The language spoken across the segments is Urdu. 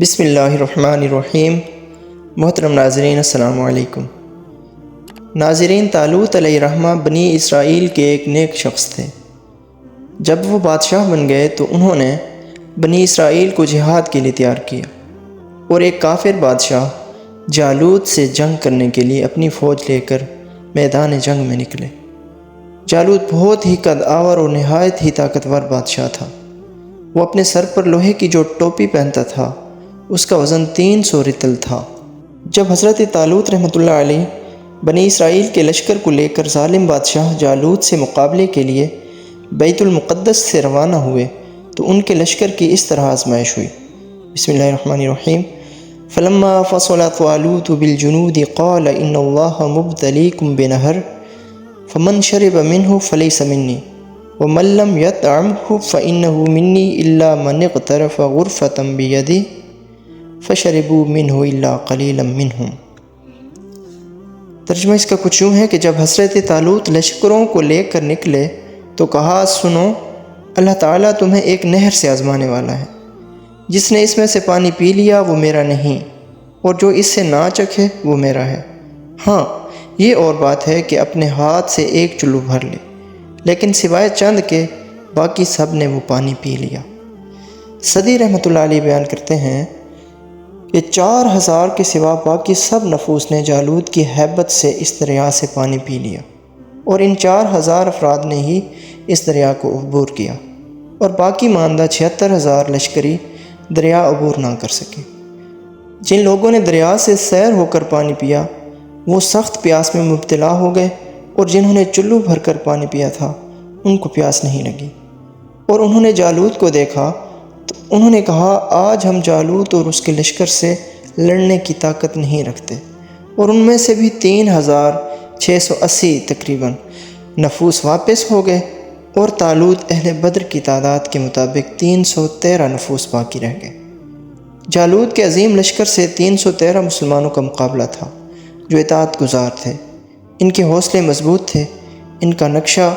بسم اللہ الرحمن الرحیم۔ محترم ناظرین السلام علیکم۔ ناظرین، طالوت علیہ الرحمہ بنی اسرائیل کے ایک نیک شخص تھے۔ جب وہ بادشاہ بن گئے تو انہوں نے بنی اسرائیل کو جہاد کے لیے تیار کیا اور ایک کافر بادشاہ جالوت سے جنگ کرنے کے لیے اپنی فوج لے کر میدان جنگ میں نکلے۔ جالوت بہت ہی قد آور اور نہایت ہی طاقتور بادشاہ تھا۔ وہ اپنے سر پر لوہے کی جو ٹوپی پہنتا تھا اس کا وزن 300 رطل تھا۔ جب حضرت طالوت رحمۃ اللہ علیہ بنی اسرائیل کے لشکر کو لے کر ظالم بادشاہ جالوت سے مقابلے کے لیے بیت المقدس سے روانہ ہوئے تو ان کے لشکر کی اس طرح آزمائش ہوئی۔ بسم اللہ الرحمن الرحیم۔ فلما فصل طالوت بالجنود قال ان اللہ مبتلیکم بنہر فمن شرب منہ فلیس منی ومن لم یطعمہ فانہ منی الا من اغترف غرفۃ بیدہ فشربوا منہ الا قلیلا منہم۔ ترجمہ اس کا کچھ یوں ہے کہ جب حضرت طالوت لشکروں کو لے کر نکلے تو کہا، سنو، اللہ تعالیٰ تمہیں ایک نہر سے آزمانے والا ہے۔ جس نے اس میں سے پانی پی لیا وہ میرا نہیں، اور جو اس سے نہ چکھے وہ میرا ہے۔ ہاں، یہ اور بات ہے کہ اپنے ہاتھ سے ایک چلو بھر لے، لیکن سوائے چند کے باقی سب نے وہ پانی پی لیا۔ صدی رحمۃ اللہ علیہ بیان کرتے ہیں کہ 4000 کے سوا باقی سب نفوس نے جالوت کی ہیبت سے اس دریا سے پانی پی لیا، اور ان 4000 افراد نے ہی اس دریا کو عبور کیا، اور باقی ماندہ 76000 لشکری دریا عبور نہ کر سکے۔ جن لوگوں نے دریا سے سیر ہو کر پانی پیا وہ سخت پیاس میں مبتلا ہو گئے، اور جنہوں نے چلو بھر کر پانی پیا تھا ان کو پیاس نہیں لگی۔ اور انہوں نے جالوت کو دیکھا تو انہوں نے کہا، آج ہم جالوت اور اس کے لشکر سے لڑنے کی طاقت نہیں رکھتے۔ اور ان میں سے بھی 3680 تقریباً نفوس واپس ہو گئے، اور طالوت اہل بدر کی تعداد کے مطابق 313 نفوس باقی رہ گئے۔ جالوت کے عظیم لشکر سے 313 مسلمانوں کا مقابلہ تھا جو اطاعت گزار تھے۔ ان کے حوصلے مضبوط تھے۔ ان کا نقشہ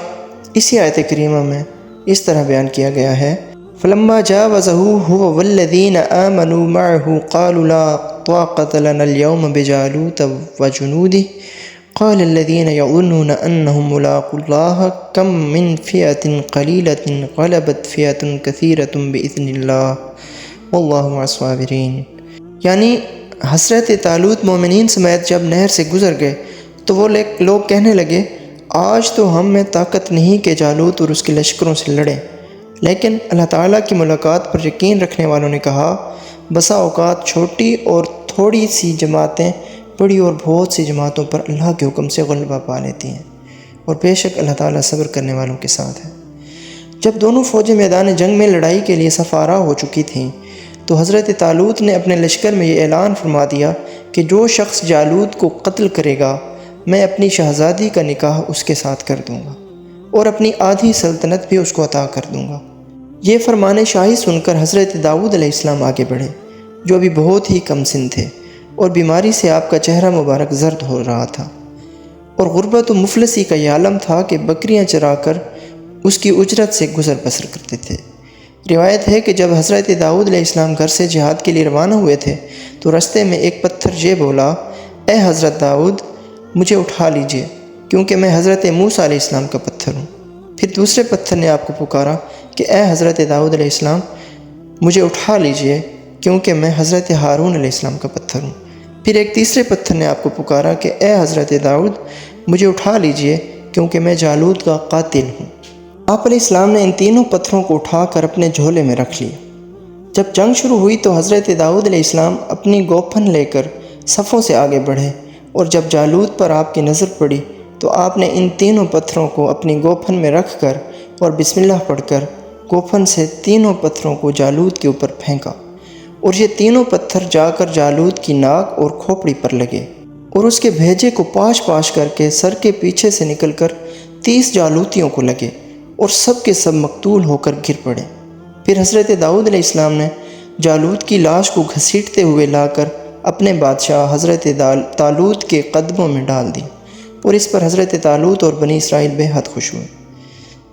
اسی آیت کریمہ میں اس طرح بیان کیا گیا ہے، فلما جاوزه هو والذین آمنوا معه قالوا لا طاقة لنا اليوم بجالوت وجنوده قال الذين يظنون أنهم ملاقو الله كم من فئة قليلة غلبت فئة كثيرة بإذن الله والله مع الصابرين۔ یعنی حضرت طالوت مومنین سمیت جب نہر سے گزر گئے تو وہ لوگ کہنے لگے، آج تو ہم میں طاقت نہیں کہ جالوت اور اس کے لشکروں سے لڑیں، لیکن اللہ تعالیٰ کی ملاقات پر یقین رکھنے والوں نے کہا، بسا اوقات چھوٹی اور تھوڑی سی جماعتیں بڑی اور بہت سی جماعتوں پر اللہ کے حکم سے غلبہ پا لیتی ہیں، اور بے شک اللہ تعالیٰ صبر کرنے والوں کے ساتھ ہے۔ جب دونوں فوجیں میدان جنگ میں لڑائی کے لیے سفارہ ہو چکی تھیں تو حضرت طالوت نے اپنے لشکر میں یہ اعلان فرما دیا کہ جو شخص جالوت کو قتل کرے گا میں اپنی شہزادی کا نکاح اس کے ساتھ کر دوں گا، اور اپنی آدھی سلطنت بھی اس کو عطا کر دوں گا۔ یہ فرمان شاہی سن کر حضرت داؤد علیہ السلام آگے بڑھے، جو ابھی بہت ہی کم سن تھے، اور بیماری سے آپ کا چہرہ مبارک زرد ہو رہا تھا، اور غربت و مفلسی کا یہ عالم تھا کہ بکریاں چرا کر اس کی اجرت سے گزر بسر کرتے تھے۔ روایت ہے کہ جب حضرت داؤد علیہ السلام گھر سے جہاد کے لیے روانہ ہوئے تھے تو رستے میں ایک پتھر یہ بولا، اے حضرت داؤد، مجھے اٹھا لیجئے کیونکہ میں حضرت موسیٰ علیہ السلام کا پتھر ہوں۔ پھر دوسرے پتھر نے آپ کو پکارا کہ اے حضرت داؤد علیہ السلام، مجھے اٹھا لیجئے کیونکہ میں حضرت ہارون علیہ السلام کا پتھر ہوں۔ پھر ایک تیسرے پتھر نے آپ کو پکارا کہ اے حضرت داؤد، مجھے اٹھا لیجئے کیونکہ میں جالوت کا قاتل ہوں۔ آپ علیہ السلام نے ان تینوں پتھروں کو اٹھا کر اپنے جھولے میں رکھ لیا۔ جب جنگ شروع ہوئی تو حضرت داؤد علیہ السلام اپنی گوپھن لے کر صفوں سے آگے بڑھے، اور جب جالوت پر آپ کی نظر پڑی تو آپ نے ان تینوں پتھروں کو اپنی گوپھن میں رکھ کر اور بسم اللہ پڑھ کر گوپھن سے تینوں پتھروں کو جالوت کے اوپر پھینکا، اور یہ تینوں پتھر جا کر جالوت کی ناک اور کھوپڑی پر لگے، اور اس کے بھیجے کو پاش پاش کر کے سر کے پیچھے سے نکل کر 30 جالوتیوں کو لگے، اور سب کے سب مقتول ہو کر گر پڑے۔ پھر حضرت داؤد علیہ السلام نے جالوت کی لاش کو گھسیٹتے ہوئے لا کر اپنے بادشاہ حضرت طالوت کے قدموں میں ڈال دی، اور اس پر حضرت طالوت اور بنی اسرائیل بے حد خوش ہوئے۔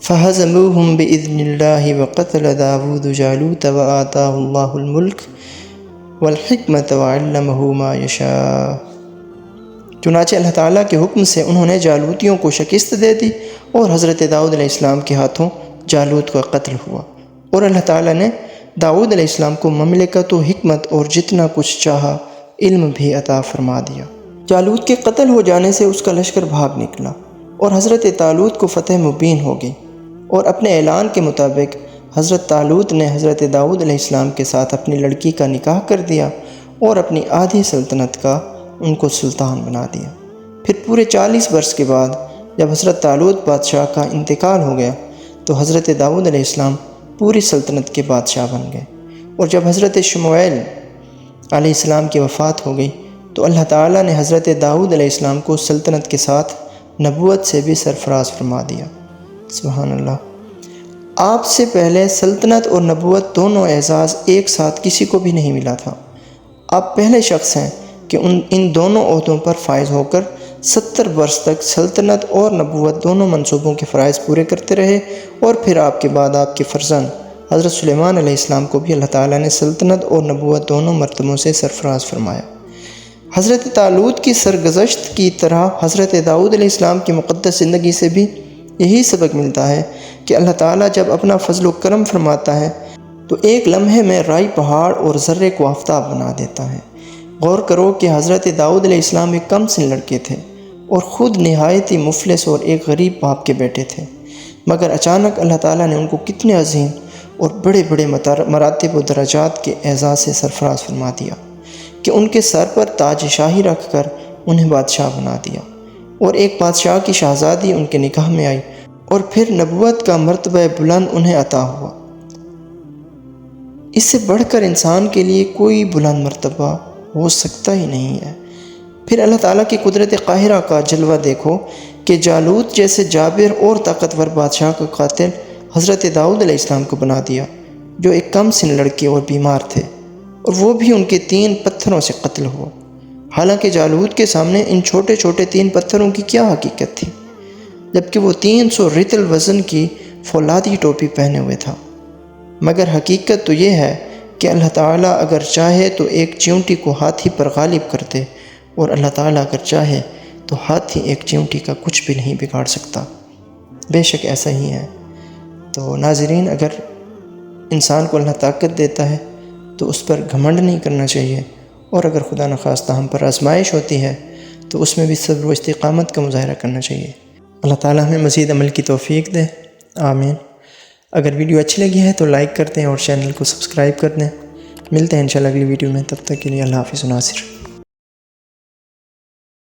فَهَزَمُوهُمْ بِإِذْنِ اللَّهِ وَقَتَلَ دَاوُودُ جَالُوتَ وَآتَاهُ اللَّهُ الْمُلْكَ والحکمۃ وعلمہ ما یشاء۔ چنانچہ اللہ تعالیٰ کے حکم سے انہوں نے جالوتیوں کو شکست دے دی اور حضرت داؤد علیہ السلام کے ہاتھوں جالوت کا قتل ہوا، اور اللہ تعالیٰ نے داؤد علیہ السلام کو مملکت و حکمت اور جتنا کچھ چاہا علم بھی عطا فرما دیا۔ جالوت کے قتل ہو جانے سے اس کا لشکر بھاگ نکلا اور حضرت طالوت کو فتح مبین ہو گئی، اور اپنے اعلان کے مطابق حضرت طالوت نے حضرت داؤد علیہ السلام کے ساتھ اپنی لڑکی کا نکاح کر دیا اور اپنی آدھی سلطنت کا ان کو سلطان بنا دیا۔ پھر پورے 40 برس کے بعد جب حضرت طالوت بادشاہ کا انتقال ہو گیا تو حضرت داؤد علیہ السلام پوری سلطنت کے بادشاہ بن گئے، اور جب حضرت شموئیل علیہ السلام کی وفات ہو گئی تو اللہ تعالیٰ نے حضرت داؤد علیہ السلام کو سلطنت کے ساتھ نبوت سے بھی سرفراز فرما دیا۔ سبحان اللہ۔ آپ سے پہلے سلطنت اور نبوت دونوں اعزاز ایک ساتھ کسی کو بھی نہیں ملا تھا۔ آپ پہلے شخص ہیں کہ ان دونوں عہدوں پر فائز ہو کر 70 برس تک سلطنت اور نبوت دونوں منصوبوں کے فرائض پورے کرتے رہے، اور پھر آپ کے بعد آپ کے فرزند حضرت سلیمان علیہ السلام کو بھی اللہ تعالیٰ نے سلطنت اور نبوت دونوں مرتبوں سے سرفراز فرمایا۔ حضرت طالوت کی سرگزشت کی طرح حضرت داؤد علیہ السلام کی مقدس زندگی سے بھی یہی سبق ملتا ہے کہ اللہ تعالیٰ جب اپنا فضل و کرم فرماتا ہے تو ایک لمحے میں رائی پہاڑ اور ذرے کو آفتاب بنا دیتا ہے۔ غور کرو کہ حضرت داؤد علیہ السلام ایک کم سن لڑکے تھے اور خود نہایت ہی مفلس اور ایک غریب باپ کے بیٹے تھے، مگر اچانک اللہ تعالیٰ نے ان کو کتنے عظیم اور بڑے بڑے مراتب و درجات کے اعزاز سے سرفراز فرما دیا کہ ان کے سر پر تاج شاہی رکھ کر انہیں بادشاہ بنا دیا، اور ایک بادشاہ کی شہزادی ان کے نکاح میں آئی، اور پھر نبوت کا مرتبہ بلند انہیں عطا ہوا۔ اس سے بڑھ کر انسان کے لیے کوئی بلند مرتبہ ہو سکتا ہی نہیں ہے۔ پھر اللہ تعالیٰ کی قدرت قاہرہ کا جلوہ دیکھو کہ جالوت جیسے جابر اور طاقتور بادشاہ کا قاتل حضرت داؤد علیہ السلام کو بنا دیا، جو ایک کم سن لڑکے اور بیمار تھے، اور وہ بھی ان کے 3 پتھروں سے قتل ہوا۔ حالانکہ جالوت کے سامنے ان چھوٹے چھوٹے 3 پتھروں کی کیا حقیقت تھی، جبکہ وہ 300 رطل وزن کی فولادی ٹوپی پہنے ہوئے تھا۔ مگر حقیقت تو یہ ہے کہ اللہ تعالیٰ اگر چاہے تو ایک چیونٹی کو ہاتھی پر غالب کر دے، اور اللہ تعالیٰ اگر چاہے تو ہاتھی ایک چیونٹی کا کچھ بھی نہیں بگاڑ سکتا۔ بے شک ایسا ہی ہے۔ تو ناظرین، اگر انسان کو اللہ طاقت دیتا ہے تو اس پر گھمنڈ نہیں کرنا چاہیے، اور اگر خدا نخواستہ ہم پر آزمائش ہوتی ہے تو اس میں بھی صبر و استقامت کا مظاہرہ کرنا چاہیے۔ اللہ تعالیٰ ہمیں مزید عمل کی توفیق دے، آمین۔ اگر ویڈیو اچھی لگی ہے تو لائک کر دیں اور چینل کو سبسکرائب کر دیں۔ ملتے ہیں انشاءاللہ اگلی ویڈیو میں، تب تک کے لیے اللہ حافظ ناصر۔